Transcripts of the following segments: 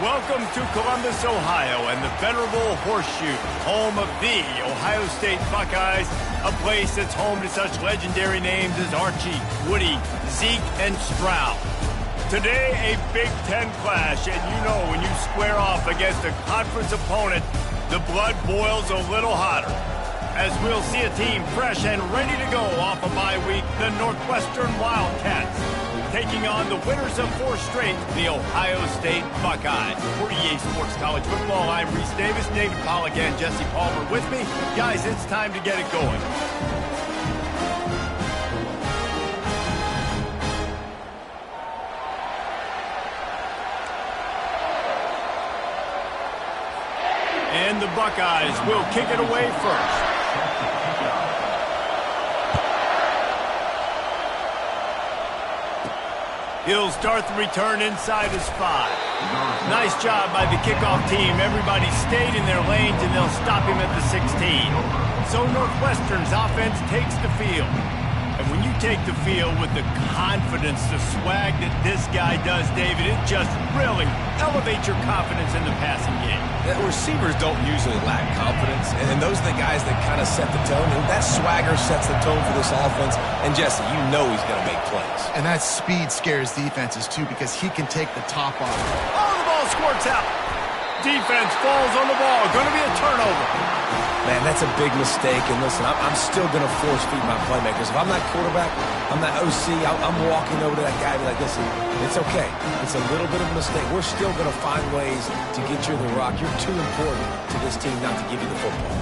Welcome to Columbus, Ohio, and the venerable Horseshoe, home of the Ohio State Buckeyes, a place that's home to such legendary names as Archie, Woody, Zeke, and Stroud. Today, a Big Ten clash, and you know when you square off against a conference opponent, the blood boils a little hotter. As we'll see a team fresh and ready to go off a bye week, the Northwestern Wildcats, taking on the winners of 4 straight, the Ohio State Buckeyes. For EA Sports College Football, I'm Reese Davis, David Pollack, and Jesse Palmer with me. Guys, it's time to get it going. And the Buckeyes will kick it away first. He'll start the return inside his 5. Nice job by the kickoff team. Everybody stayed in their lanes, and they'll stop him at the 16. So Northwestern's offense takes the field. And when you take the field with the confidence, the swag that this guy does, David, it just really elevates your confidence in the passing game. The receivers don't usually lack confidence, and those are the guys that kind of set the tone. And that swagger sets the tone for this offense. And Jesse, you know he's going to make plays. And that speed scares defenses, too, because he can take the top off. Oh, the ball squirts out. Defense falls on the ball. Going to be a turnover. Man, that's a big mistake. And listen, I'm still going to force feed my playmakers. If I'm that quarterback, I'm that OC, I'm walking over to that guy and be like, listen, it's okay. It's a little bit of a mistake. We're still going to find ways to get you the rock. You're too important to this team not to give you the football.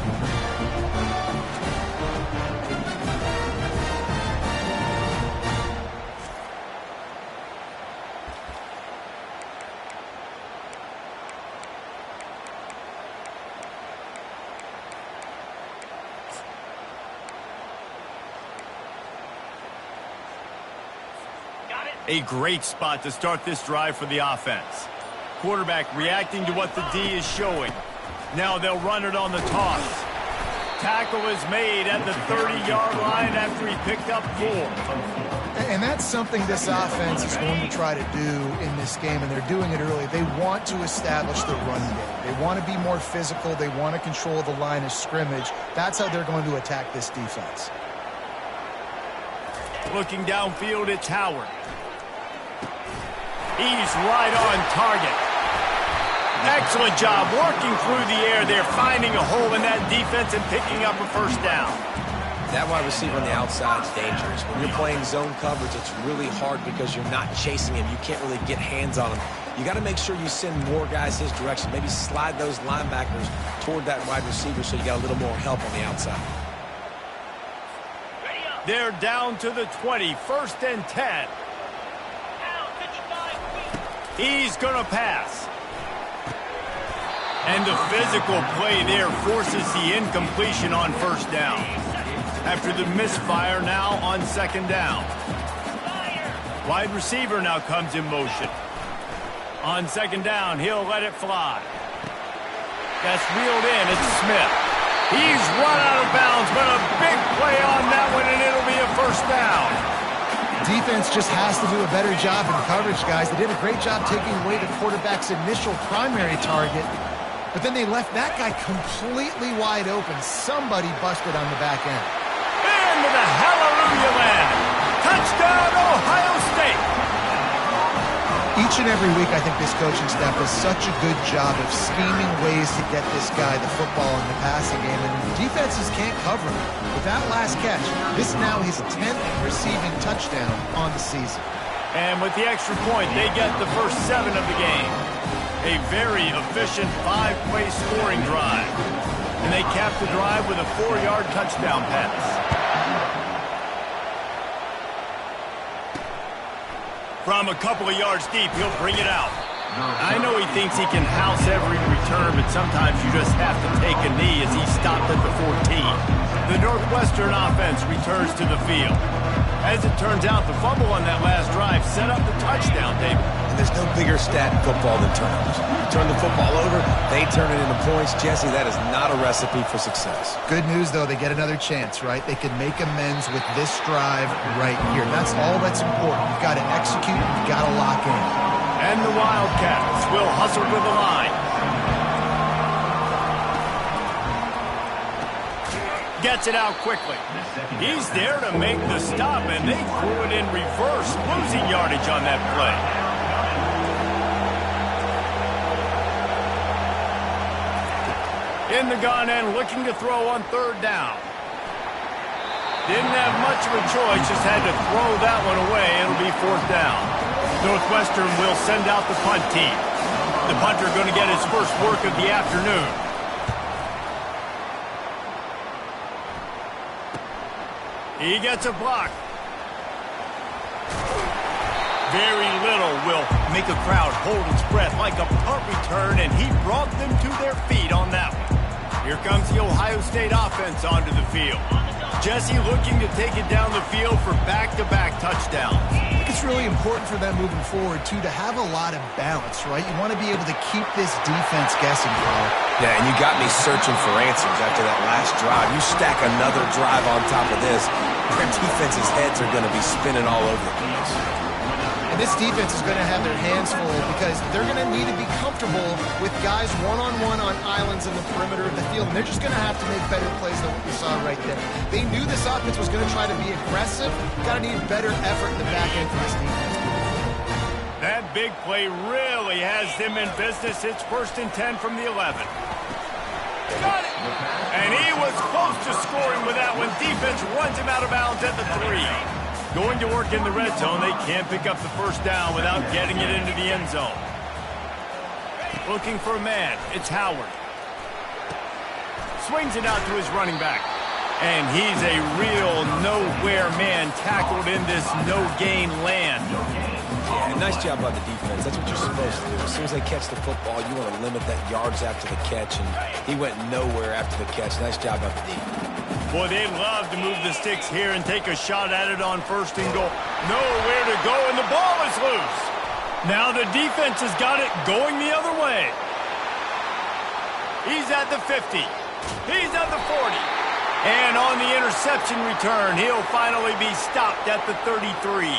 A great spot to start this drive for the offense. Quarterback reacting to what the D is showing. Now they'll run it on the toss. Tackle is made at the 30-yard line after he picked up 4. And that's something this offense is going to try to do in this game, and they're doing it early. They want to establish the run game. They want to be more physical. They want to control the line of scrimmage. That's how they're going to attack this defense. Looking downfield, it's Howard. He's right on target. Excellent job working through the air there, finding a hole in that defense and picking up a first down. That wide receiver on the outside is dangerous. When you're playing zone coverage, it's really hard because you're not chasing him. You can't really get hands on him. You got to make sure you send more guys his direction. Maybe slide those linebackers toward that wide receiver so you got a little more help on the outside. They're down to the 20, 1st and 10. He's going to pass. And the physical play there forces the incompletion on 1st down. After the misfire, now on 2nd down. Wide receiver now comes in motion. On 2nd down, he'll let it fly. That's reeled in. It's Smith. He's run out of bounds, but a big play on that one, and it'll be a 1st down. Defense just has to do a better job in coverage, guys. They did a great job taking away the quarterback's initial primary target, but then they left that guy completely wide open. Somebody busted on the back end. Into the hallelujah land. Touchdown, Ohio State. Each and every week, I think this coaching staff does such a good job of scheming ways to get this guy the football in the passing game, and defenses can't cover him. With that last catch, this is now his 10th receiving touchdown on the season. And with the extra point, they get the first 7 of the game. A very efficient 5-play scoring drive. And they cap the drive with a 4-yard touchdown pass. From a couple of yards deep, he'll bring it out. I know he thinks he can house every return, but sometimes you just have to take a knee as he stopped at the 14. The Northwestern offense returns to the field. As it turns out, the fumble on that last drive set up the touchdown, David. And there's no bigger stat in football than turnovers. You turn the football over, they turn it into points. Jesse, that is not a recipe for success. Good news, though, they get another chance, right? They can make amends with this drive right here. That's all that's important. You've got to execute, you've got to lock in. And the Wildcats will hustle to the line. Gets it out quickly. He's there to make the stop, and they threw it in reverse, losing yardage on that play. In the gun and looking to throw on third down. Didn't have much of a choice, just had to throw that one away. It'll be fourth down. Northwestern will send out the punt team. The punter going to get his first work of the afternoon. He gets a block. Very little will make a crowd hold its breath like a punt return, and he brought them to their feet on that one. Here comes the Ohio State offense onto the field. Jesse looking to take it down the field for back-to-back touchdowns. I think it's really important for them moving forward, too, to have a lot of balance, right? You want to be able to keep this defense guessing, Carl. Yeah, and you got me searching for answers after that last drive. You stack another drive on top of this, their defense's heads are going to be spinning all over the place. And this defense is going to have their hands full because they're going to need to be comfortable with guys one-on-one on islands in the perimeter of the field. And they're just going to have to make better plays than what we saw right there. They knew this offense was going to try to be aggressive. Got to need better effort in the back end for this defense. That big play really has them in business. It's 1st and 10 from the 11. Got it! And he was close to scoring with that one. Defense runs him out of bounds at the 3. Going to work in the red zone. They can't pick up the first down without getting it into the end zone. Looking for a man. It's Howard. Swings it out to his running back. And he's a real nowhere man tackled in this no-gain land. Yeah, nice job by the defense. That's what you're supposed to do. As soon as they catch the football, you want to limit that yards after the catch, and he went nowhere after the catch. Nice job by the defense. Boy, they'd love to move the sticks here and take a shot at it on 1st and goal. Nowhere to go, and the ball is loose. Now the defense has got it going the other way. He's at the 50. He's at the 40. And on the interception return, he'll finally be stopped at the 33.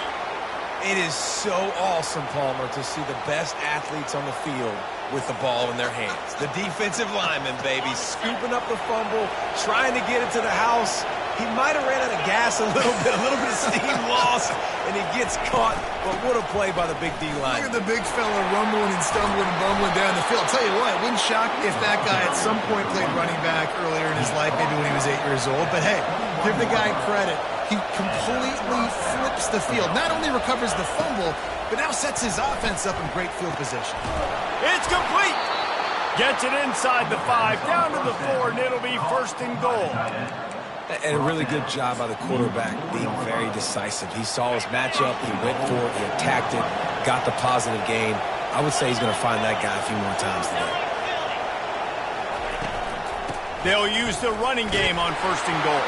It is so awesome, Palmer, to see the best athletes on the field with the ball in their hands. The defensive lineman, baby, scooping up the fumble, trying to get it to the house. He might have ran out of gas a little bit of steam lost, and he gets caught. But what a play by the big D line. Look at the big fella rumbling and stumbling and bumbling down the field. I'll tell you what, it wouldn't shock me if that guy at some point played running back earlier in his life, maybe when he was 8 years old. But hey, give the guy credit. He completely flips the field. Not only recovers the fumble, but now sets his offense up in great field position. It's complete. Gets it inside the 5, down to the 4, and it'll be 1st and goal. And a really good job by the quarterback being very decisive. He saw his matchup, he went for it, he attacked it, got the positive gain. I would say he's going to find that guy a few more times today. They'll use the running game on 1st and goal.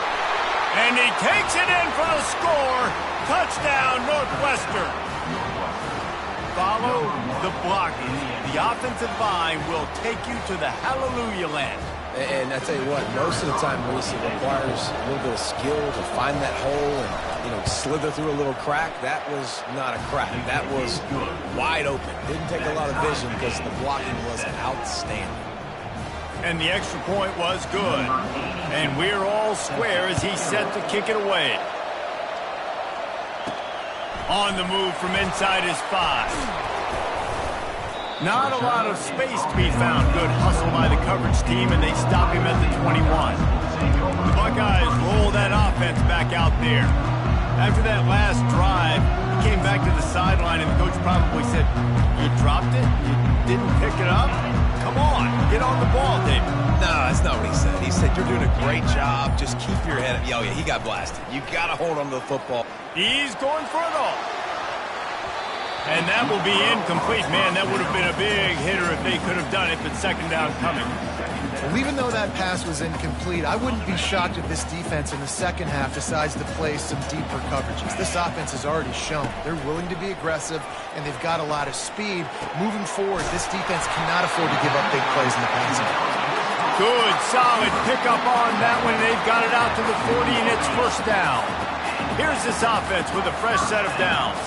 And he takes it in for the score. Touchdown, Northwestern. Follow the blocking. The offensive line will take you to the hallelujah land. And I tell you what, most of the time, Maurice, it requires a little bit of skill to find that hole and, slither through a little crack. That was not a crack. That was wide open. Didn't take a lot of vision because the blocking was outstanding. And the extra point was good. And we're all square as he's set to kick it away. On the move from inside his 5. Not a lot of space to be found. Good hustle by the coverage team, and they stop him at the 21. The Buckeyes roll that offense back out there. After that last drive, he came back to the sideline, and the coach probably said, "You dropped it? You didn't pick it up? Come on, get on the ball, David." No, that's not what he said. He said, "You're doing a great job. Just keep your head up." Oh, yeah, he got blasted. You got to hold on to the football. He's going for it all. And that will be incomplete. Man, that would have been a big hitter if they could have done it, but second down coming. Well, even though that pass was incomplete, I wouldn't be shocked if this defense in the second half decides to play some deeper coverages. This offense has already shown they're willing to be aggressive, and they've got a lot of speed. Moving forward, this defense cannot afford to give up big plays in the passing game. Good, solid pickup on that one. They've got it out to the 40, and it's first down. Here's this offense with a fresh set of downs.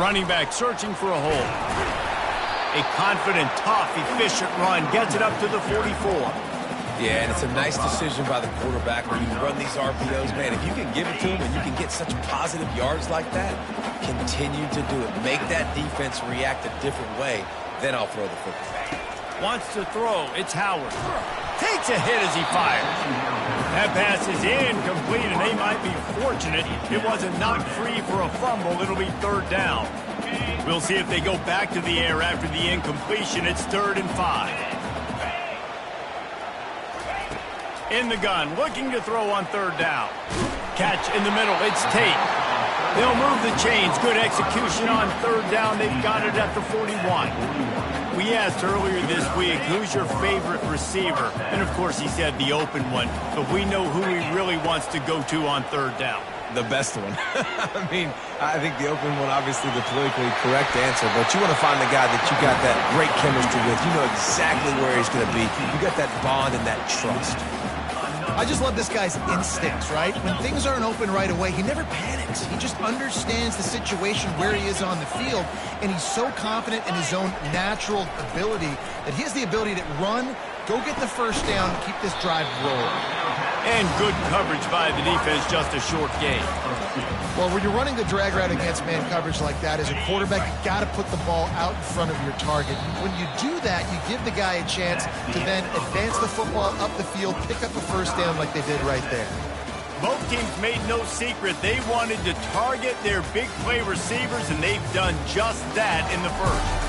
Running back searching for a hole. A confident, tough, efficient run. Gets it up to the 44. Yeah, and it's a nice decision by the quarterback when you run these RPOs. Man, if you can give it to him and you can get such positive yards like that, continue to do it. Make that defense react a different way, then I'll throw the football. Wants to throw. It's Howard. Takes a hit as he fires. That pass is incomplete, and they might be fortunate it wasn't knocked free for a fumble. It'll be third down. We'll see if they go back to the air after the incompletion. It's 3rd and 5. In the gun, looking to throw on 3rd down. Catch in the middle. It's Tate. They'll move the chains. Good execution on 3rd down. They've got it at the 41. We asked earlier this week, who's your favorite receiver? And, of course, he said the open one. But we know who he really wants to go to on 3rd down. The best one. I mean, I think the open one, obviously the politically correct answer, but you want to find the guy that you got that great chemistry with. You know exactly where he's going to be. You got that bond and that trust. I just love this guy's instincts, right? When things aren't open right away, he never panics. He just understands the situation where he is on the field, and he's so confident in his own natural ability that he has the ability to run, go get the first down, keep this drive rolling. And good coverage by the defense, just a short gain. Well, when you're running the drag route against man coverage like that, as a quarterback, you got to put the ball out in front of your target. When you do that, you give the guy a chance to then advance the football up the field, pick up a first down like they did right there. Both teams made no secret they wanted to target their big play receivers, and they've done just that in the first.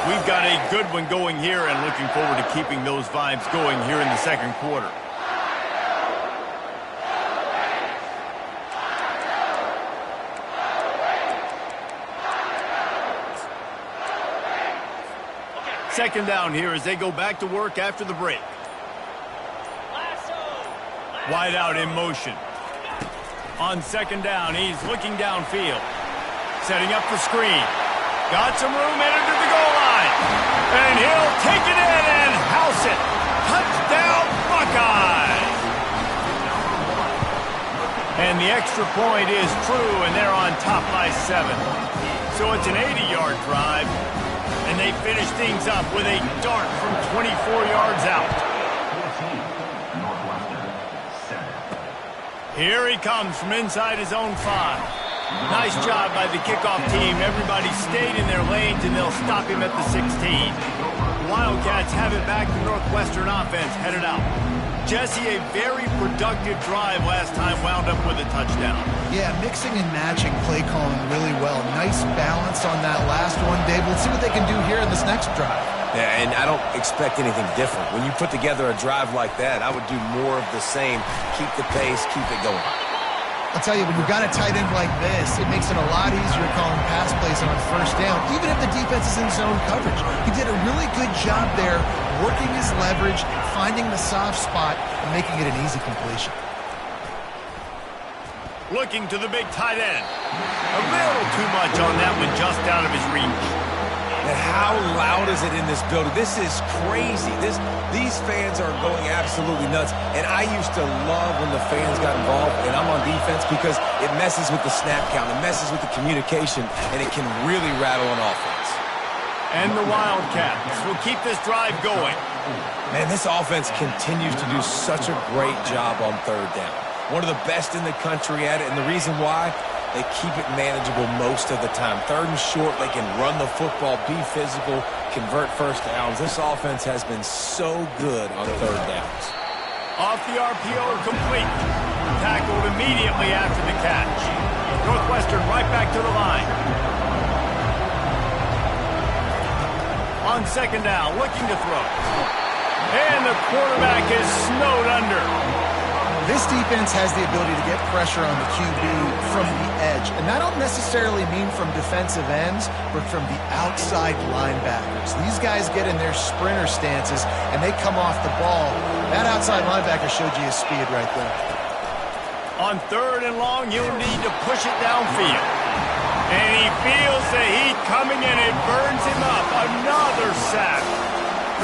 We've got a good one going here and looking forward to keeping those vibes going here in the second quarter. Second down here as they go back to work after the break. Wide out in motion. On second down, he's looking downfield. Setting up the screen. Got some room, entered to the goal line. And he'll take it in and house it. Touchdown, Buckeyes. And the extra point is true, and they're on top by 7. So it's an 80-yard drive, and they finish things up with a dart from 24 yards out. Here he comes from inside his own 5. Nice job by the kickoff team. Everybody stayed in their lanes, and they'll stop him at the 16. The Wildcats have it back. The Northwestern offense headed out. Jesse, a very productive drive last time, wound up with a touchdown. Yeah, mixing and matching play calling really well. Nice balance on that last one, Dave. Let's see what they can do here in this next drive. Yeah, and I don't expect anything different. When you put together a drive like that, I would do more of the same. Keep the pace, keep it going. I'll tell you, when you've got a tight end like this, it makes it a lot easier calling pass plays on first down, even if the defense is in zone coverage. He did a really good job there, working his leverage, finding the soft spot, and making it an easy completion. Looking to the big tight end. A little too much on that one, just out of his reach. And how loud is it in this building? This is crazy. These fans are going absolutely nuts. And I used to love when the fans got involved, and I'm on defense, because it messes with the snap count, it messes with the communication, and it can really rattle an offense. And the Wildcats will keep this drive going. Man, this offense continues to do such a great job on third down. One of the best in the country at it, and the reason why, they keep it manageable most of the time. Third and short, they can run the football, be physical, convert first downs. This offense has been so good on third downs. Off the RPO, complete. Tackled immediately after the catch. Northwestern right back to the line. On second down, looking to throw. And the quarterback is snowed under. This defense has the ability to get pressure on the QB from the edge. And I don't necessarily mean from defensive ends, but from the outside linebackers. These guys get in their sprinter stances, and they come off the ball. That outside linebacker showed you his speed right there. On 3rd and long, he'll need to push it downfield. And he feels the heat coming, and it burns him up. Another sack.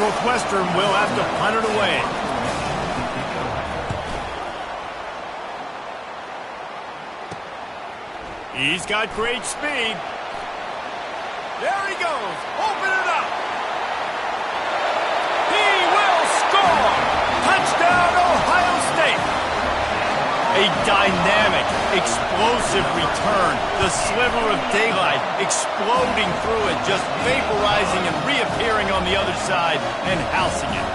Northwestern will have to punt it away. He's got great speed. There he goes. Open it up. He will score. Touchdown, Ohio State. A dynamic, explosive return. The sliver of daylight exploding through it, just vaporizing and reappearing on the other side and housing it.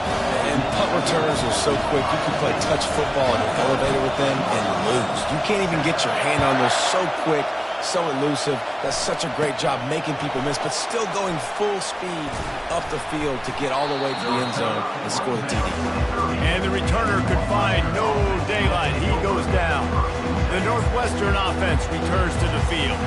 And punt returns are so quick. You can play touch football in an elevator with them and lose. You can't even get your hand on those. So quick, so elusive. That's such a great job making people miss, but still going full speed up the field to get all the way to the end zone and score the TD. And the returner could find no daylight. He goes down. The Northwestern offense returns to the field.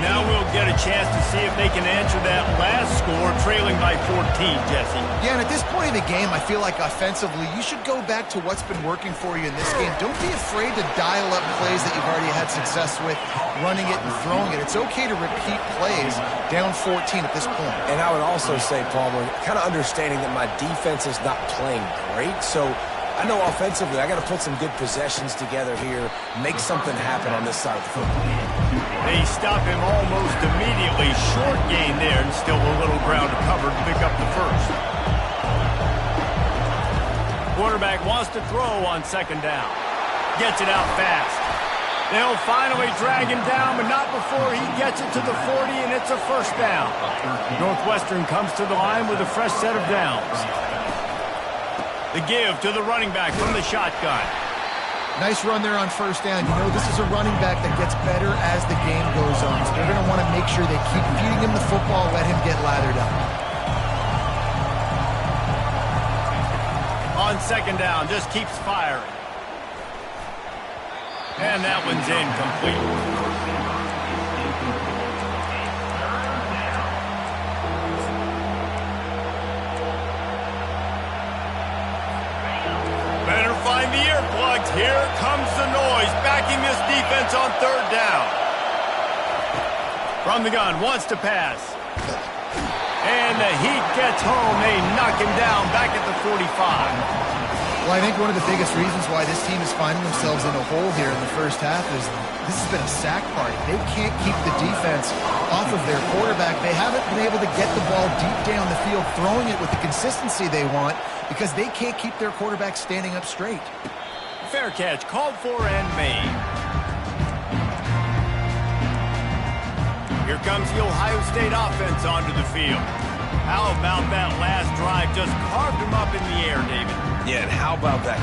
Now we'll get a chance to see if they can answer that last score, trailing by 14, Jesse. Yeah, and at this point in the game, I feel like offensively, you should go back to what's been working for you in this game. Don't be afraid to dial up plays that you've already had success with, running it and throwing it. It's okay to repeat plays down 14 at this point. And I would also say, Palmer, kind of understanding that my defense is not playing great, so I know offensively I got to put some good possessions together here, make something happen on this side of the football. They stop him almost immediately. Short gain there, and still a little ground to cover to pick up the first. Quarterback wants to throw on 2nd down. Gets it out fast. They'll finally drag him down, but not before he gets it to the 40, and it's a 1st down. Northwestern comes to the line with a fresh set of downs. The give to the running back from the shotgun. Nice run there on 1st down. You know, this is a running back that gets better as the game goes on. So they're going to want to make sure they keep feeding him the football, let him get lathered up. On 2nd down, just keeps firing. And that one's incomplete. Better find the earplugs. Here comes the noise, backing this defense on 3rd down. From the gun, wants to pass. And the heat gets home. They knock him down back at the 45. Well, I think one of the biggest reasons why this team is finding themselves in a hole here in the first half is this has been a sack party. They can't keep the defense off of their quarterback. They haven't been able to get the ball deep down the field, throwing it with the consistency they want because they can't keep their quarterback standing up straight. Fair catch, called for and made. Here comes the Ohio State offense onto the field. How about that last drive? Just carved him up in the air, David. Yeah, and how about that?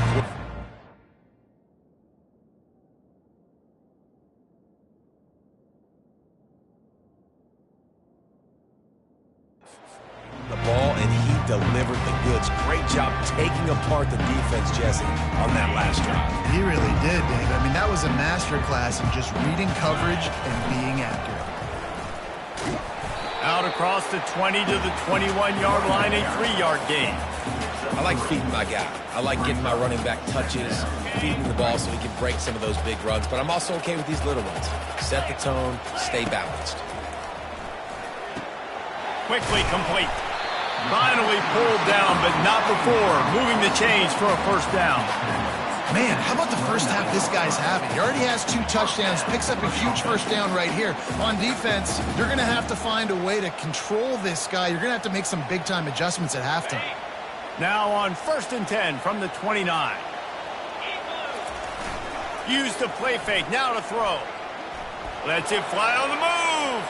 The ball, and he delivered the goods. Great job taking apart the defense, Jesse, on that last drive. He really did, David. I mean, that was a masterclass in just reading coverage and being accurate. Out across the 20 to the 21-yard line, a 3-yard gain. I like feeding my guy. I like getting my running back touches, feeding the ball so he can break some of those big runs, but I'm also okay with these little ones. Set the tone, stay balanced. Quickly complete. Finally pulled down, but not before moving the chains for a 1st down. Man, how about the first half this guy's having? He already has 2 touchdowns, picks up a huge 1st down right here. On defense, you're going to have to find a way to control this guy. You're going to have to make some big-time adjustments at halftime. Now on 1st and 10 from the 29. Use the play fake, now to throw. Lets it fly on the move.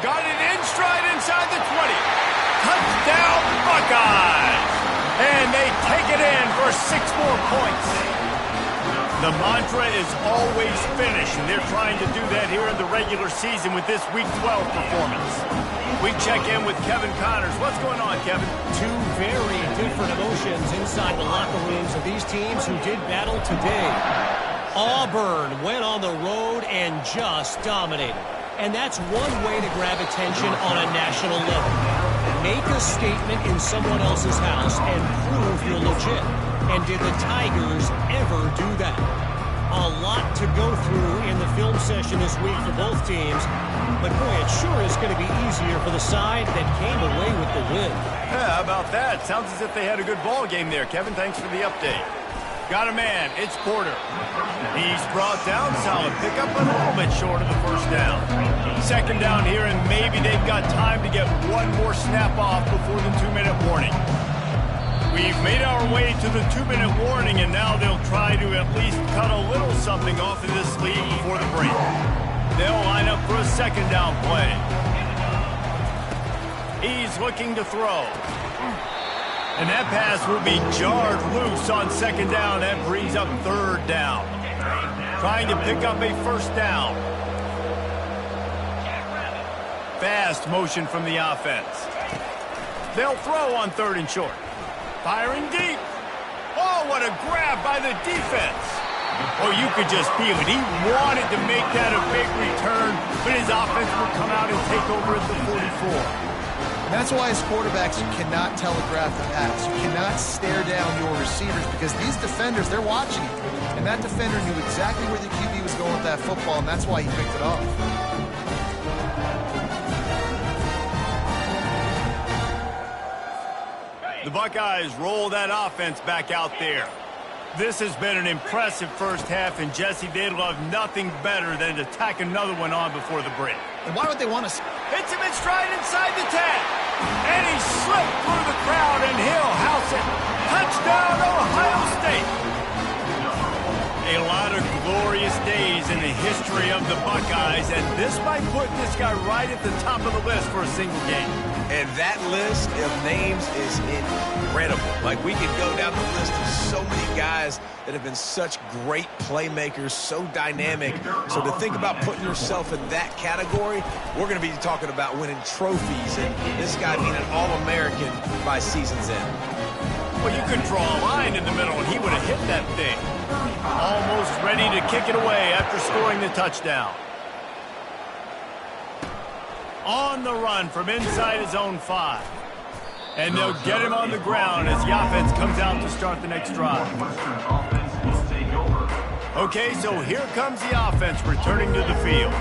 Got it in stride inside the 20. Touchdown, Buckeyes! And they take it in for 6 more points. The mantra is always finish, and they're trying to do that here in the regular season with this Week 12 performance. We check in with Kevin Connors. What's going on, Kevin? Two very different emotions inside the locker rooms of these teams who did battle today. Auburn went on the road and just dominated. And that's one way to grab attention on a national level. Make a statement in someone else's house and prove you're legit. And did the Tigers ever do that? A lot to go through in the film session this week for both teams. But boy, it sure is going to be easier for the side that came away with the win. Yeah, how about that? Sounds as if they had a good ball game there. Kevin, thanks for the update. Got a man. It's Porter. He's brought down. Solid pickup, a little bit short of the first down. Second down here, and maybe they've got time to get one more snap off before the 2-minute warning. We've made our way to the 2-minute warning, and now they'll try to at least cut a little something off of this lead before the break. They'll line up for a second down play. He's looking to throw. And that pass will be jarred loose on second down. That brings up third down. Trying to pick up a first down. Fast motion from the offense. They'll throw on third and short. Firing deep. Oh, what a grab by the defense. Oh, you could just feel it. He wanted to make that a big return, but his offense will come out and take over at the 44. That's why as quarterbacks, you cannot telegraph the pass. You cannot stare down your receivers because these defenders, they're watching you. And that defender knew exactly where the QB was going with that football, and that's why he picked it off. The Buckeyes roll that offense back out there. This has been an impressive first half, and Jesse, they'd love nothing better than to tack another one on before the break. And why would they want to... Hits him in stride inside the 10. And he slipped through the crowd, and he'll house it. Touchdown, Ohio State. A lot of glorious days in the history of the Buckeyes, and this might put this guy right at the top of the list for a single game. And that list of names is incredible. Like, we could go down the list of so many guys that have been such great playmakers, so dynamic. So to think about putting yourself in that category, we're going to be talking about winning trophies and this guy being an All-American by season's end. Well, you could draw a line in the middle, and he would have hit that thing. Almost ready to kick it away after scoring the touchdown. On the run from inside his own 5. And they'll get him on the ground as the offense comes out to start the next drive. Okay, so here comes the offense returning to the field.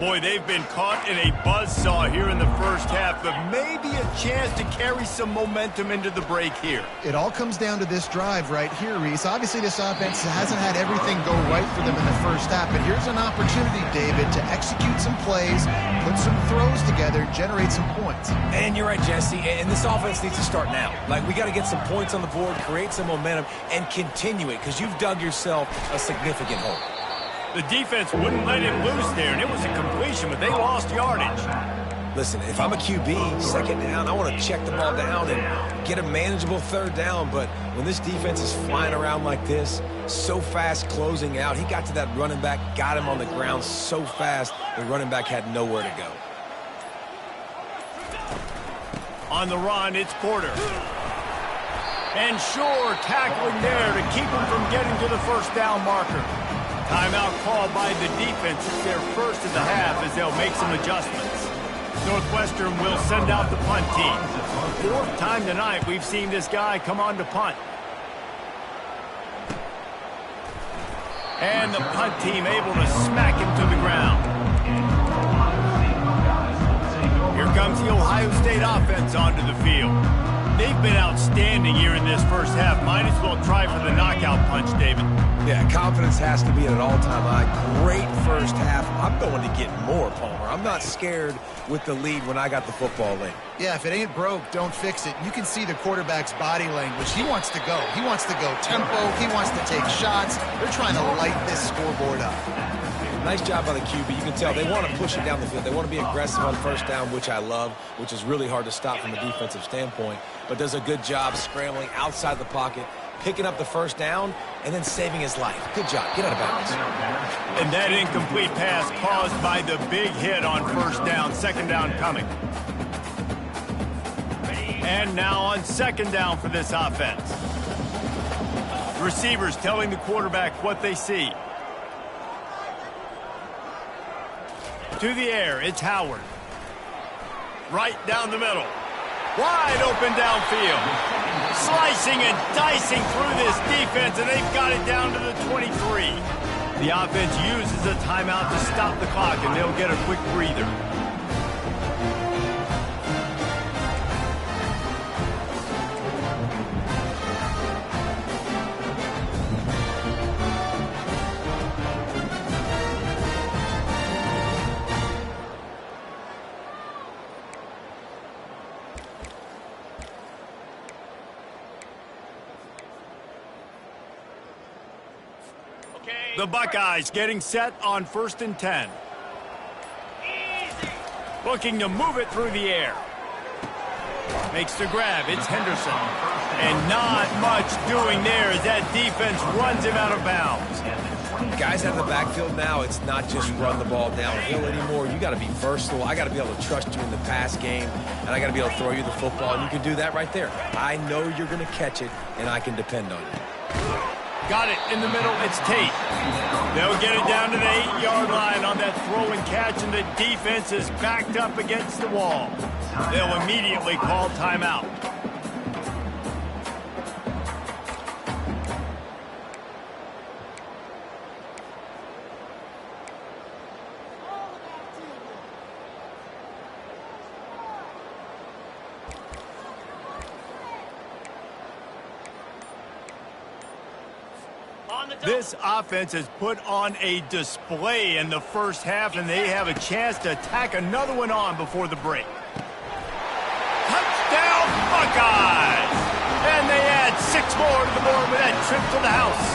Boy, they've been caught in a buzzsaw here in the first half, but maybe a chance to carry some momentum into the break here. It all comes down to this drive right here, Reese. Obviously, this offense hasn't had everything go right for them in the first half, but here's an opportunity, David, to execute some plays, put some throws together, generate some points. And you're right, Jesse, and this offense needs to start now. Like, we got to get some points on the board, create some momentum, and continue it, because you've dug yourself a significant hole. The defense wouldn't let him loose there, and it was a completion, but they lost yardage. Listen, if I'm a QB, second down, I want to check the ball down and get a manageable third down. But when this defense is flying around like this, so fast closing out, he got to that running back, got him on the ground so fast, the running back had nowhere to go. On the run, it's Porter. And sure, tackling there to keep him from getting to the first down marker. Timeout called by the defense. It's their first of the half as they'll make some adjustments. Northwestern will send out the punt team. Fourth time tonight we've seen this guy come on to punt. And the punt team able to smack him to the ground. Here comes the Ohio State offense onto the field. They've been outstanding here in this first half. Might as well try for the knockout punch, David. Yeah, confidence has to be at an all-time high. Great first half. I'm going to get more, Palmer. I'm not scared with the lead when I got the football late. Yeah, if it ain't broke, don't fix it. You can see the quarterback's body language. He wants to go. He wants to go tempo. He wants to take shots. They're trying to light this scoreboard up. Nice job by the QB. You can tell they want to push it down the field. They want to be aggressive on first down, which I love, which is really hard to stop from a defensive standpoint. But does a good job scrambling outside the pocket, picking up the first down, and then saving his life. Good job. Get out of bounds. And that incomplete pass caused by the big hit on first down. Second down coming. And now on second down for this offense. Receivers telling the quarterback what they see. To the air, it's Howard. Right down the middle. Wide open downfield. Slicing and dicing through this defense, and they've got it down to the 23. The offense uses a timeout to stop the clock, and they'll get a quick breather. The Buckeyes getting set on 1st and 10. Looking to move it through the air. Makes the grab. It's Henderson. And not much doing there as that defense runs him out of bounds. Guys out of the backfield now, it's not just run the ball downhill anymore. You got to be versatile. I got to be able to trust you in the pass game, and I got to be able to throw you the football, and you can do that right there. I know you're going to catch it, and I can depend on it. Got it in the middle. It's Tate. They'll get it down to the 8-yard line on that throw and catch, and the defense is backed up against the wall. They'll immediately call timeout. This offense has put on a display in the first half, and they have a chance to tack another one on before the break. Touchdown, Buckeyes! And they add 6 more to the board with that trip to the house.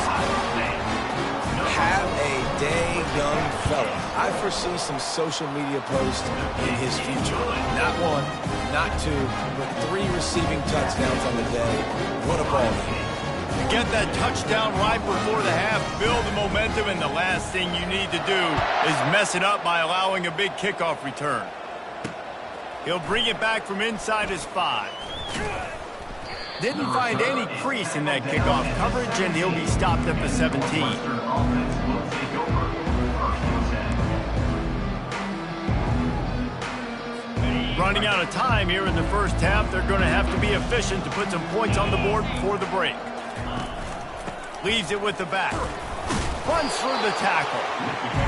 Have a day, young fella. I foresee some social media posts in his future. Not 1, not 2, but 3 receiving touchdowns on the day. What a ball game. Get that touchdown right before the half, build the momentum, and the last thing you need to do is mess it up by allowing a big kickoff return. He'll bring it back from inside his 5. Didn't find any crease in that kickoff coverage, and he'll be stopped at the 17. Running out of time here in the first half, they're going to have to be efficient to put some points on the board before the break. Leaves it with the back. Runs through the tackle.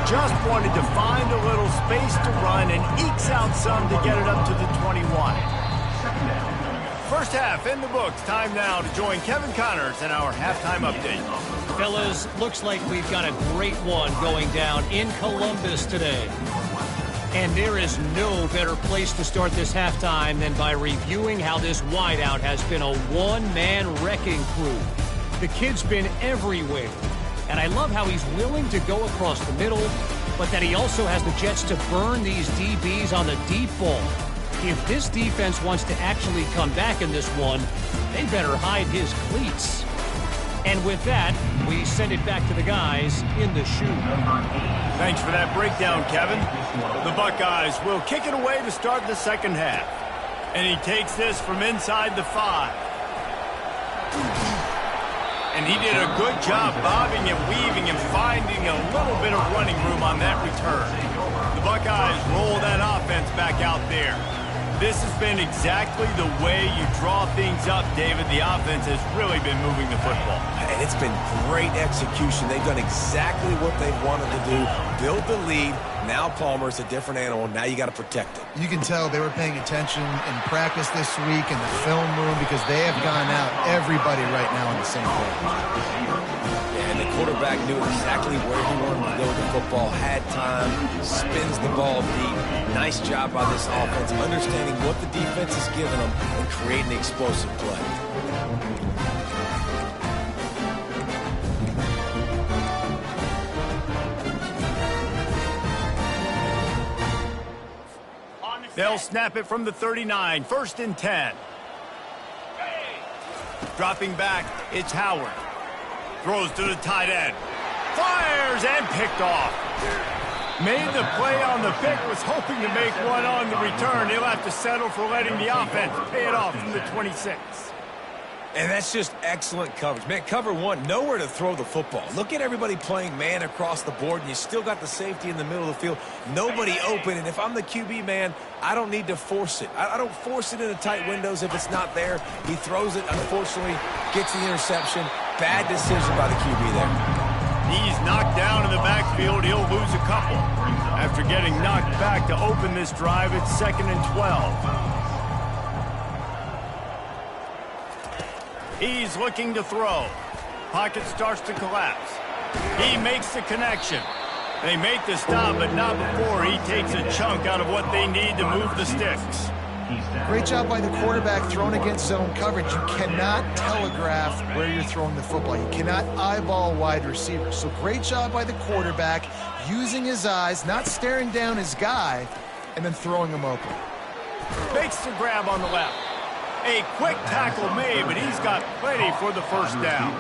Just wanted to find a little space to run and ekes out some to get it up to the 21. First half in the books. Time now to join Kevin Connors in our halftime update. Fellas, looks like we've got a great one going down in Columbus today. And there is no better place to start this halftime than by reviewing how this wideout has been a one-man wrecking crew. The kid's been everywhere, and I love how he's willing to go across the middle, but that he also has the jets to burn these DBs on the deep ball. If this defense wants to actually come back in this one, they better hide his cleats. And with that, we send it back to the guys in the chute. Thanks for that breakdown, Kevin. The Buckeyes will kick it away to start the second half. And he takes this from inside the 5. And he did a good job bobbing and weaving and finding a little bit of running room on that return. The Buckeyes roll that offense back out there. This has been exactly the way you draw things up, David. The offense has really been moving the football. And it's been great execution. They've done exactly what they wanted to do. Build the lead. Now Palmer's a different animal. Now you got to protect it. You can tell they were paying attention in practice this week in the film room because they have gone out everybody right now on the same page. And the quarterback knew exactly where he wanted to go with the football, had time, spins the ball deep. Nice job by this offense, understanding what the defense is giving them and creating explosive play. They'll snap it from the 39, 1st and 10. Dropping back, it's Howard. Throws to the tight end. Fires and picked off. Made the play on the pick, was hoping to make one on the return. He'll have to settle for letting the offense pay it off from the 26. And that's just excellent coverage. Man, cover one, nowhere to throw the football. Look at everybody playing man across the board, and you still got the safety in the middle of the field. Nobody open, and if I'm the QB, man, I don't need to force it. I don't force it into tight windows if it's not there. He throws it, unfortunately, gets the interception. Bad decision by the QB there. He's knocked down in the backfield. He'll lose a couple. After getting knocked back to open this drive, it's 2nd and 12. He's looking to throw. Pocket starts to collapse. He makes the connection. They make the stop, but not before he takes a chunk out of what they need to move the sticks. Great job by the quarterback throwing against zone coverage. You cannot telegraph where you're throwing the football. You cannot eyeball wide receivers. So great job by the quarterback using his eyes, not staring down his guy, and then throwing him open. Makes the grab on the left. A quick tackle made, but he's got plenty for the first down.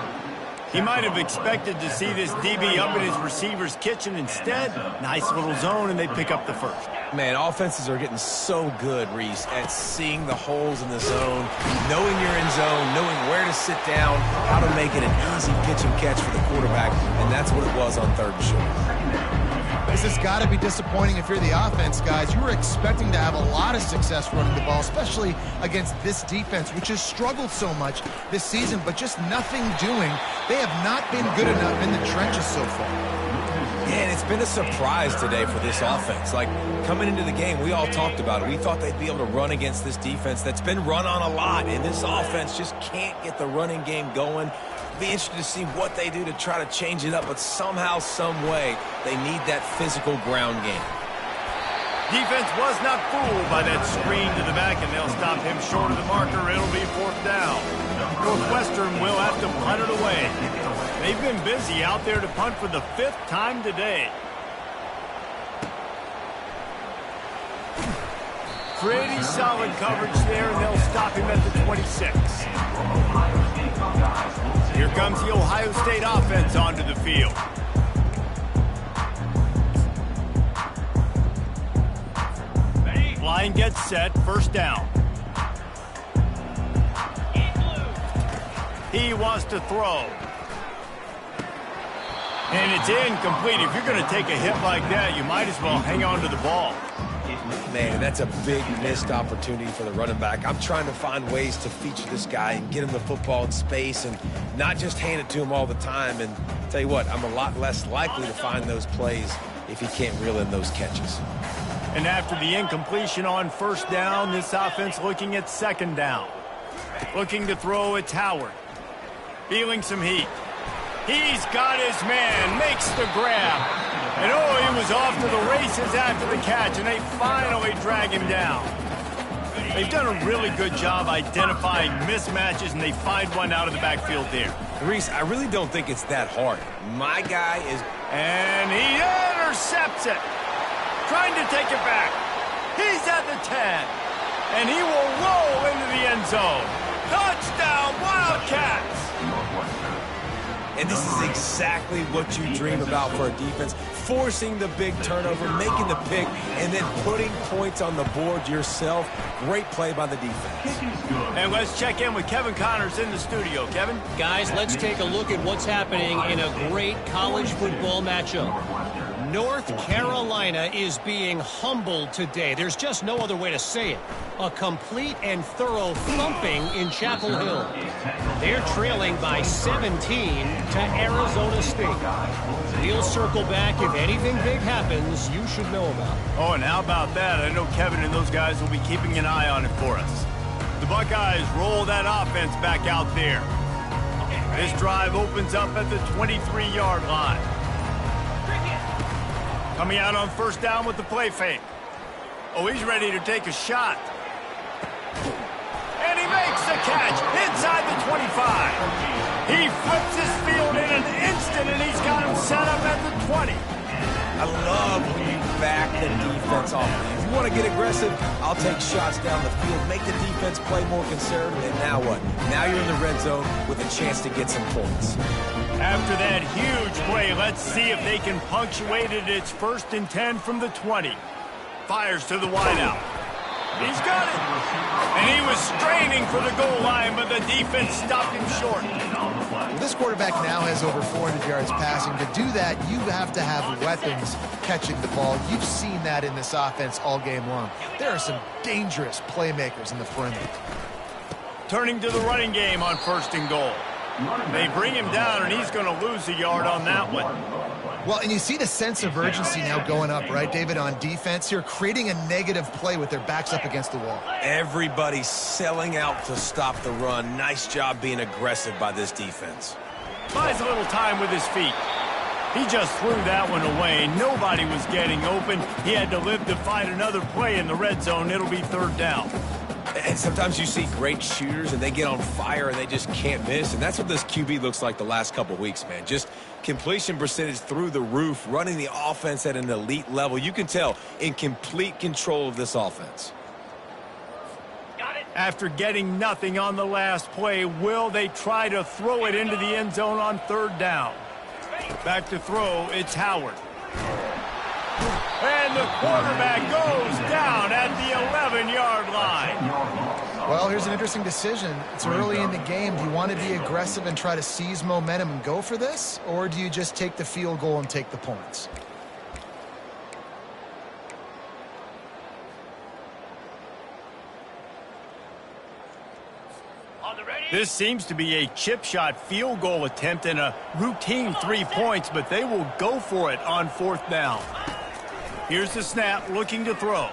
He might have expected to see this DB up in his receiver's kitchen. Instead, nice little zone, and they pick up the first. Man, offenses are getting so good, Reese, at seeing the holes in the zone, knowing you're in zone, knowing where to sit down, how to make it an easy pitch and catch for the quarterback, and that's what it was on 3rd and short. This has got to be disappointing if you're the offense, guys. You were expecting to have a lot of success running the ball, especially against this defense, which has struggled so much this season, but just nothing doing. They have not been good enough in the trenches so far. Yeah, and it's been a surprise today for this offense. Like, coming into the game, we all talked about it. We thought they'd be able to run against this defense that's been run on a lot, and this offense just can't get the running game going. Be interested to see what they do to try to change it up, but somehow, some way, they need that physical ground game. Defense was not fooled by that screen to the back, and they'll stop him short of the marker. It'll be 4th down. Northwestern will have to punt it away. They've been busy out there to punt for the 5th time today. Pretty solid coverage there, and they'll stop him at the 26. Here comes the Ohio State offense onto the field. Line gets set, 1st down. He wants to throw. And it's incomplete. If you're going to take a hit like that, you might as well hang on to the ball. Man, that's a big missed opportunity for the running back. I'm trying to find ways to feature this guy and get him the football in space and not just hand it to him all the time. And tell you what, I'm a lot less likely to find those plays if he can't reel in those catches. And after the incompletion on 1st down, this offense looking at 2nd down. Looking to throw, it's Howard. Feeling some heat. He's got his man, makes the grab. And oh, he was off to the races after the catch, and they finally drag him down. They've done a really good job identifying mismatches, and they find one out of the backfield there. Reese, I really don't think it's that hard. My guy is... And he intercepts it. Trying to take it back. He's at the 10. And he will roll into the end zone. Touchdown, Wildcats! And this is exactly what you dream about for a defense. Forcing the big turnover, making the pick, and then putting points on the board yourself. Great play by the defense. And let's check in with Kevin Connors in the studio. Kevin? Guys, let's take a look at what's happening in a great college football matchup. North Carolina is being humbled today. There's just no other way to say it. A complete and thorough thumping in Chapel Hill. They're trailing by 17 to Arizona State. We'll circle back if anything big happens you should know about. Oh, and how about that? I know Kevin and those guys will be keeping an eye on it for us. The Buckeyes roll that offense back out there. This drive opens up at the 23-yard line. Coming out on 1st down with the play fake. Oh, he's ready to take a shot. And he makes the catch inside the 25. He flips his field in an instant, and he's got him set up at the 20. I love when you back the defense off. If you want to get aggressive, I'll take shots down the field, make the defense play more conservative, and now what? Now you're in the red zone with a chance to get some points. After that huge play, let's see if they can punctuate it. It's 1st and 10 from the 20. Fires to the wideout. He's got it. And he was straining for the goal line, but the defense stopped him short. Well, this quarterback now has over 400 yards passing. To do that, you have to have weapons catching the ball. You've seen that in this offense all game long. There are some dangerous playmakers in the perimeter. Turning to the running game on 1st and goal. They bring him down, and he's going to lose a yard on that one. Well, and you see the sense of urgency now going up, right, David, on defense here, creating a negative play with their backs up against the wall. Everybody's selling out to stop the run. Nice job being aggressive by this defense. Buys a little time with his feet. He just threw that one away. Nobody was getting open. He had to live to fight another play in the red zone. It'll be 3rd down. And sometimes you see great shooters and they get on fire and they just can't miss. And that's what this QB looks like the last couple of weeks, man. Just completion percentage through the roof, running the offense at an elite level. You can tell in complete control of this offense. After getting nothing on the last play, will they try to throw it into the end zone on 3rd down? Back to throw, it's Howard. And the quarterback goes down at the 11-yard line. Well, here's an interesting decision. It's early in the game. Do you want to be aggressive and try to seize momentum and go for this? Or do you just take the field goal and take the points? This seems to be a chip shot field goal attempt and a routine 3 points, but they will go for it on 4th down. Here's the snap, looking to throw.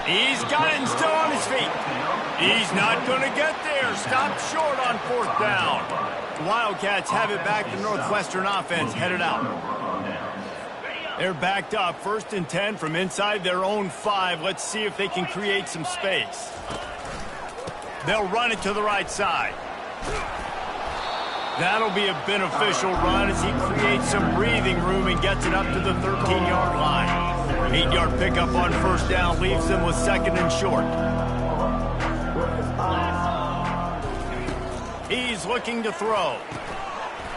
He's got it and still on his feet. He's not going to get there. Stopped short on 4th down. The Wildcats have it back. The Northwestern offense headed out. They're backed up. 1st and 10 from inside their own 5. Let's see if they can create some space. They'll run it to the right side. That'll be a beneficial run as he creates some breathing room and gets it up to the 13-yard line. 8-yard pickup on 1st down leaves them with 2nd and short. He's looking to throw.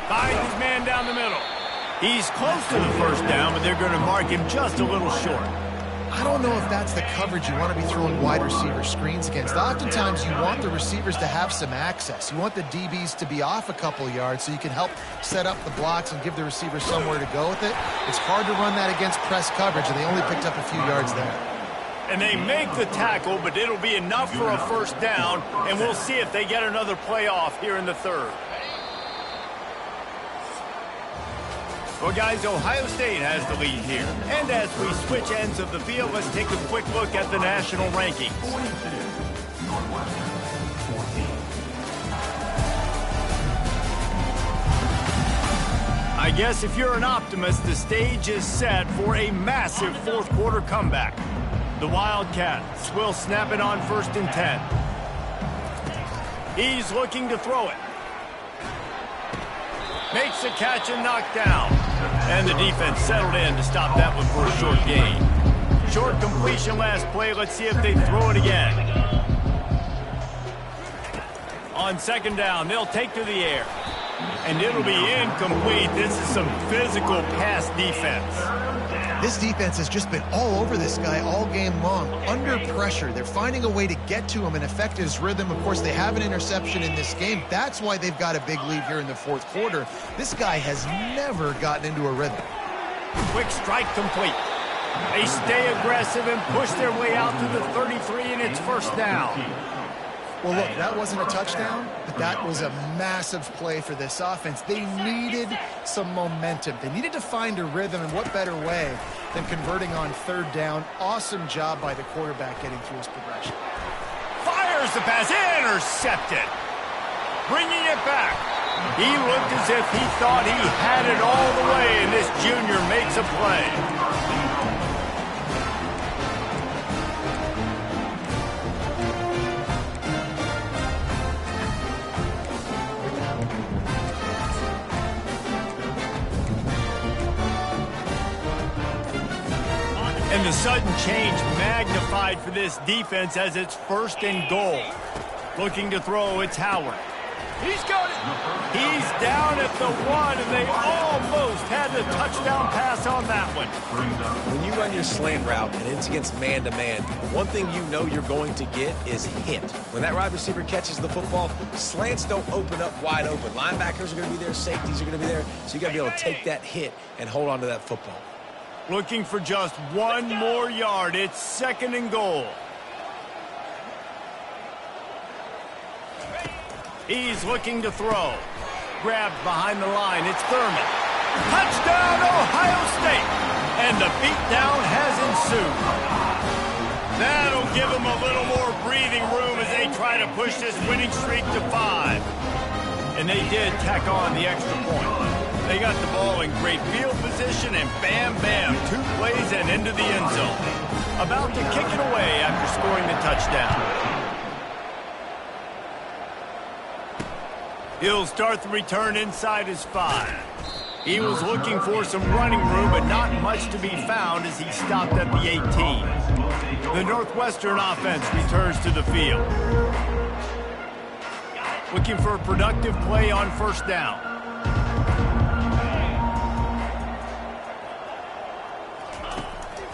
Finds his man down the middle. He's close to the 1st down, but they're going to mark him just a little short. I don't know if that's the coverage you want to be throwing wide receiver screens against. Oftentimes, you want the receivers to have some access. You want the DBs to be off a couple yards so you can help set up the blocks and give the receivers somewhere to go with it. It's hard to run that against press coverage, and they only picked up a few yards there. And they make the tackle, but it'll be enough for a 1st down, and we'll see if they get another play off here in the 3rd. Well, guys, Ohio State has the lead here. And as we switch ends of the field, let's take a quick look at the national rankings. I guess if you're an optimist, the stage is set for a massive 4th quarter comeback. The Wildcats will snap it on 1st and 10. He's looking to throw it. Makes the catch and knocked down. And the defense settled in to stop that one for a short gain. Short completion last play. Let's see if they throw it again. On 2nd down, they'll take to the air. And it'll be incomplete. This is some physical pass defense. This defense has just been all over this guy all game long. Under pressure, they're finding a way to get to him and affect his rhythm. Of course, they have an interception in this game. That's why they've got a big lead here in the 4th quarter. This guy has never gotten into a rhythm. Quick strike complete. They stay aggressive and push their way out to the 33, and it's 1st down. Well, look, that wasn't a touchdown, but that was a massive play for this offense. They needed some momentum. They needed to find a rhythm, and what better way than converting on 3rd down. Awesome job by the quarterback getting through his progression. Fires the pass, intercepted. Bringing it back. He looked as if he thought he had it all the way, and this junior makes a play. And the sudden change magnified for this defense as it's 1st and goal. Looking to throw, it's Howard. He's got it. He's down at the 1, and they almost had the touchdown pass on that one. When you run your slant route and it's against man-to-man, one thing you know you're going to get is hit. When that wide receiver catches the football, slants don't open up wide open. Linebackers are going to be there, safeties are going to be there, so you got to be able to take that hit and hold on to that football. Looking for just 1 more yard. It's 2nd and goal. He's looking to throw. Grabbed behind the line. It's Thurman. Touchdown, Ohio State! And the beatdown has ensued. That'll give them a little more breathing room as they try to push this winning streak to 5. And they did tack on the extra point. They got the ball in great field position, and bam, bam, 2 plays and into the end zone. About to kick it away after scoring the touchdown. He'll start the return inside his 5. He was looking for some running room, but not much to be found as he stopped at the 18. The Northwestern offense returns to the field. Looking for a productive play on 1st down.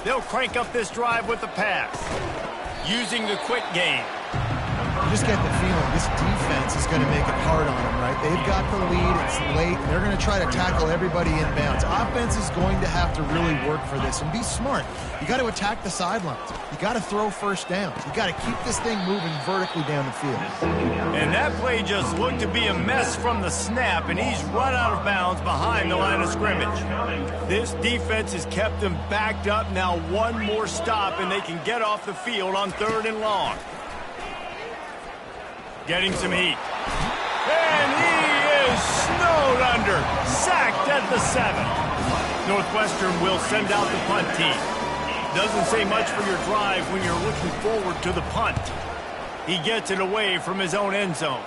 They'll crank up this drive with the pass, using the quick game. You just get the feeling this defense is going to make it hard on them, right? They've got the lead. It's late. They're going to try to tackle everybody inbounds. Offense is going to have to really work for this and be smart. You got to attack the sidelines. You got to throw 1st downs. You got to keep this thing moving vertically down the field. And that play just looked to be a mess from the snap, and he's run out of bounds behind the line of scrimmage. This defense has kept them backed up. Now 1 more stop, and they can get off the field on 3rd and long. Getting some heat. And he is snowed under. Sacked at the 7. Northwestern will send out the punt team. Doesn't say much for your drive when you're looking forward to the punt. He gets it away from his own end zone.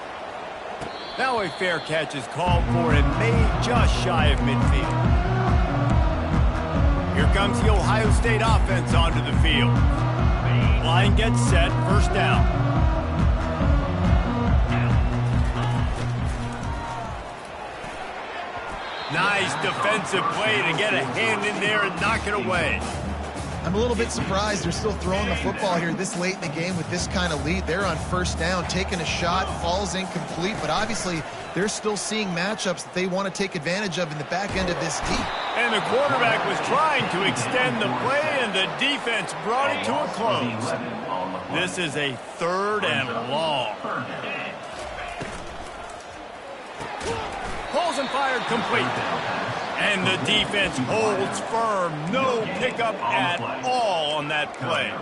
Now a fair catch is called for and made just shy of midfield. Here comes the Ohio State offense onto the field. Line gets set, 1st down. Nice defensive play to get a hand in there and knock it away. I'm a little bit surprised they're still throwing the football here this late in the game with this kind of lead. They're on 1st down, taking a shot, falls incomplete, but obviously they're still seeing matchups that they want to take advantage of in the back end of this deep. And the quarterback was trying to extend the play, and the defense brought it to a close. This is a 3rd and long. Pulls and fired complete. And the defense holds firm. No pickup at all on that play.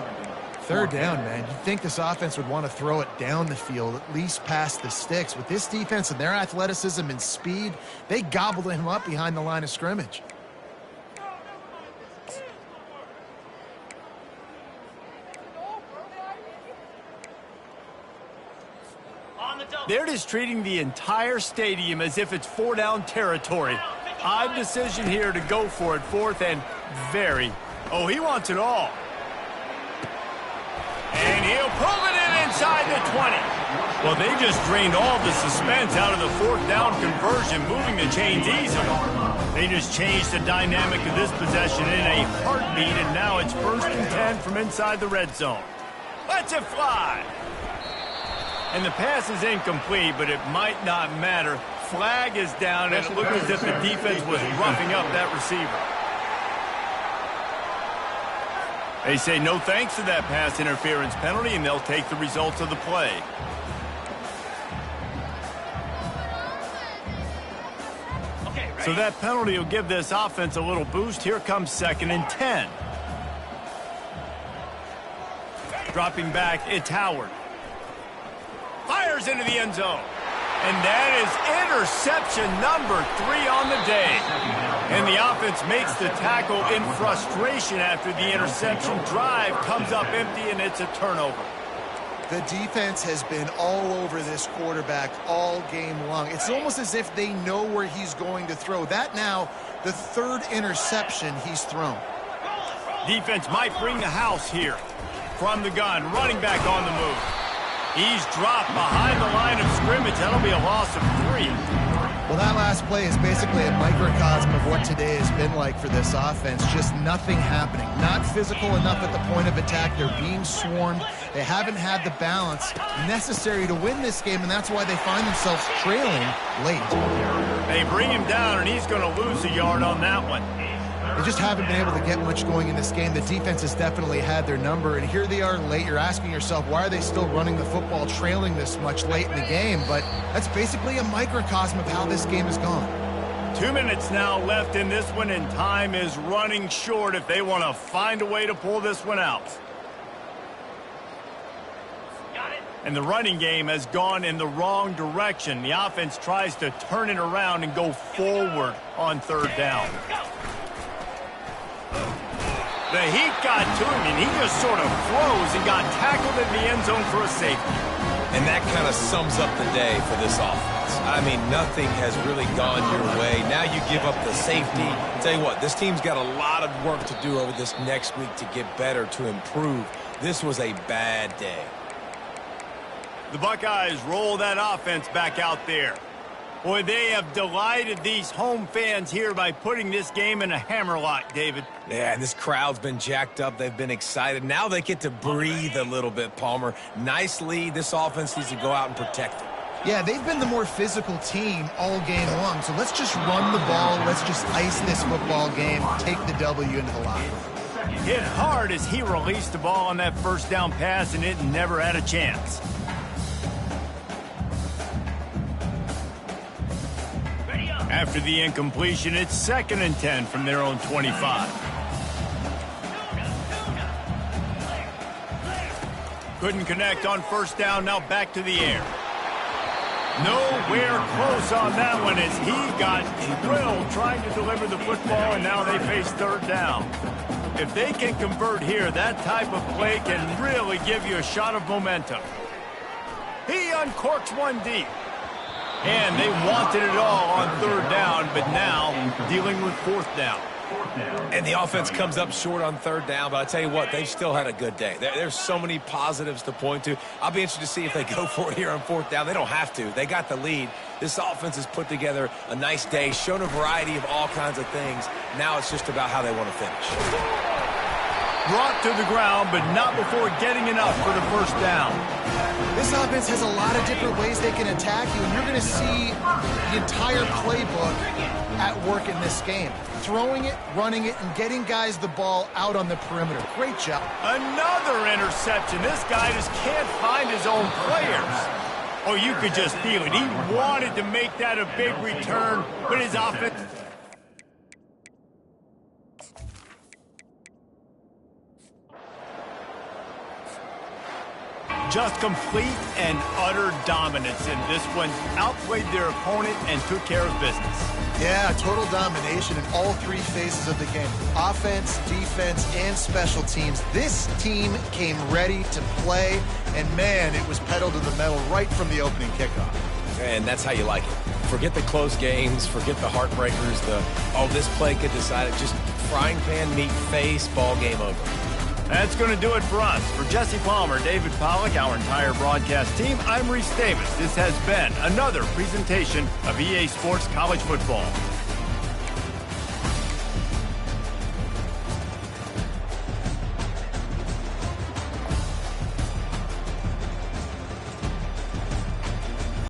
3rd down, man. You'd think this offense would want to throw it down the field, at least past the sticks. With this defense and their athleticism and speed, they gobbled him up behind the line of scrimmage. They're just treating the entire stadium as if it's 4-down territory. Odd decision here to go for it, 4th and very. Oh, he wants it all. And he'll pull it in inside the 20. Well, they just drained all the suspense out of the 4th down conversion, moving the chains easily. They just changed the dynamic of this possession in a heartbeat, and now it's 1st and 10 from inside the red zone. Lets it fly. And the pass is incomplete, but it might not matter. Flag is down, and it looked as if the defense was roughing up that receiver. They say no thanks to that pass interference penalty, and they'll take the results of the play. So that penalty will give this offense a little boost. Here comes 2nd and 10. Dropping back, it's Howard. Fires into the end zone. And that is interception number 3 on the day. And the offense makes the tackle in frustration after the interception. Drive comes up empty, and it's a turnover. The defense has been all over this quarterback all game long. It's almost as if they know where he's going to throw. That now, the 3rd interception he's thrown. Defense might bring the house here. From the gun, running back on the move. He's dropped behind the line of scrimmage. That'll be a loss of 3. Well, that last play is basically a microcosm of what today has been like for this offense. Just nothing happening. Not physical enough at the point of attack. They're being swarmed. They haven't had the balance necessary to win this game, and that's why they find themselves trailing late. They bring him down, and he's going to lose a yard on that one. They just haven't been able to get much going in this game. The defense has definitely had their number, and here they are late. You're asking yourself, why are they still running the football, trailing this much late in the game? But that's basically a microcosm of how this game has gone. 2 minutes now left in this one, and time is running short if they want to find a way to pull this one out. And the running game has gone in the wrong direction. The offense tries to turn it around and go forward on 3rd down. The heat got to him, and he just sort of froze and got tackled in the end zone for a safety. And that kind of sums up the day for this offense. I mean, nothing has really gone your way. Now you give up the safety. I'll tell you what, this team's got a lot of work to do over this next week to get better, to improve. This was a bad day. The Buckeyes roll that offense back out there. Boy, they have delighted these home fans here by putting this game in a hammerlock, David. Yeah, and this crowd's been jacked up. They've been excited. Now they get to breathe a little bit, Palmer. Nice lead. This offense needs to go out and protect it. Yeah, they've been the more physical team all game long. So let's just run the ball. Let's just ice this football game. Take the W into the locker room. Hit hard as he released the ball on that 1st down pass, and it never had a chance. After the incompletion, it's 2nd and 10 from their own 25. Couldn't connect on 1st down, now back to the air. Nowhere close on that one as he got drilled trying to deliver the football, and now they face 3rd down. If they can convert here, that type of play can really give you a shot of momentum. He uncorks one deep. And they wanted it all on 3rd down, but now dealing with 4th down. And the offense comes up short on 3rd down, but I tell you what, they've still had a good day. There's so many positives to point to. I'll be interested to see if they go for it here on 4th down. They don't have to. They got the lead. This offense has put together a nice day, shown a variety of all kinds of things. Now it's just about how they want to finish. Brought to the ground, but not before getting enough for the 1st down. This offense has a lot of different ways they can attack you, and you're going to see the entire playbook at work in this game. Throwing it, running it, and getting guys the ball out on the perimeter. Great job. Another interception. This guy just can't find his own players. Oh, you could just feel it. He wanted to make that a big return, but his offense... just complete and utter dominance in this one. Outplayed their opponent and took care of business. Yeah, total domination in all 3 phases of the game. Offense, defense, and special teams. This team came ready to play, and man, it was pedal to the metal right from the opening kickoff. And that's how you like it. Forget the close games, forget the heartbreakers, this play could decide it. Just frying pan meet face, ball game over. That's going to do it for us. For Jesse Palmer, David Pollack, our entire broadcast team, I'm Reese Davis. This has been another presentation of EA Sports College Football.